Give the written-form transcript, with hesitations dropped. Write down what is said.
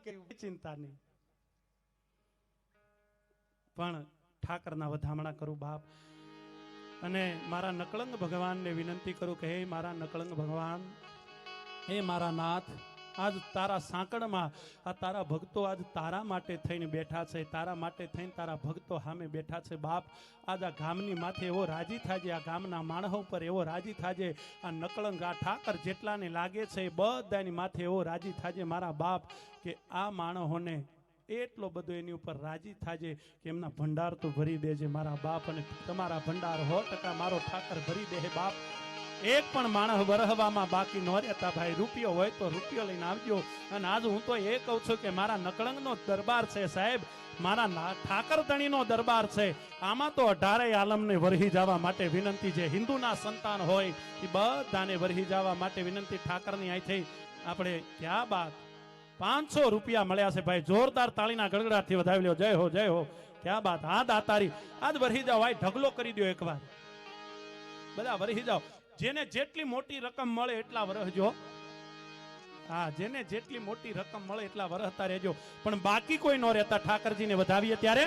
કે ચિંતા નહીં, પણ ઠાકરના વધામણા કરું બાપ. અને મારા નકળંગ ભગવાનને વિનંતી કરું કે હે મારા નકળંગ ભગવાન, હે મારા નાથ, આજ તારા સાંકળમાં આ તારા ભક્તો આજ તારા માટે થઈને બેઠા છે, તારા માટે થઈને તારા ભક્તો સામે બેઠા છે બાપ. આજ આ ગામની માથે એવો રાજી થાજે, આ ગામના માણસો પર એવો રાજી થાજે, આ નકળંગ આ ઠાકર જેટલાને લાગે છે એ બધાની માથે એવો રાજી થાજે મારા બાપ, કે આ માણસોને એટલો બધો એની ઉપર રાજી થાજે કે એમના ભંડાર તો ભરી દેજે મારા બાપ. અને તમારા ભંડાર 100% મારો ઠાકર ભરી દે બાપ. એક પણ માણસ વરહવામાં બાકી ન રહેતા ભાઈ. રૂપિયો હોય તો રૂપિયો લઈને આવજો. અને આજ હું તો એ કહું છું કે મારા નકળંગનો દરબાર છે સાહેબ, મારા ઠાકર ધણીનો દરબાર છે. આમાં તો 18 આલમને વરહી જવા માટે વિનંતી છે. હિન્દુના સંતાન હોય એ બધાને વરહી જવા માટે વિનંતી ઠાકરની અહીંથી આપણે. ક્યાં બાત, 500 રૂપિયા મળ્યા છે ભાઈ. જોરદાર તાળીના ગડગડાટથી વધાવી લ્યો. જય હો, જય હો. ક્યાં બાત. હા દાતારી, આજ વરહી જાઓ ભાઈ, ઢગલો કરી દો એકવાર, બધા વરહી જાઓ. જેને જેટલી મોટી રકમ મળે એટલા વરહજો. હા, જેને જેટલી મોટી રકમ મળે એટલા વરહતા રહેજો, પણ બાકી કોઈ ન રહેતા. ઠાકરજીને વધાવીએ ત્યારે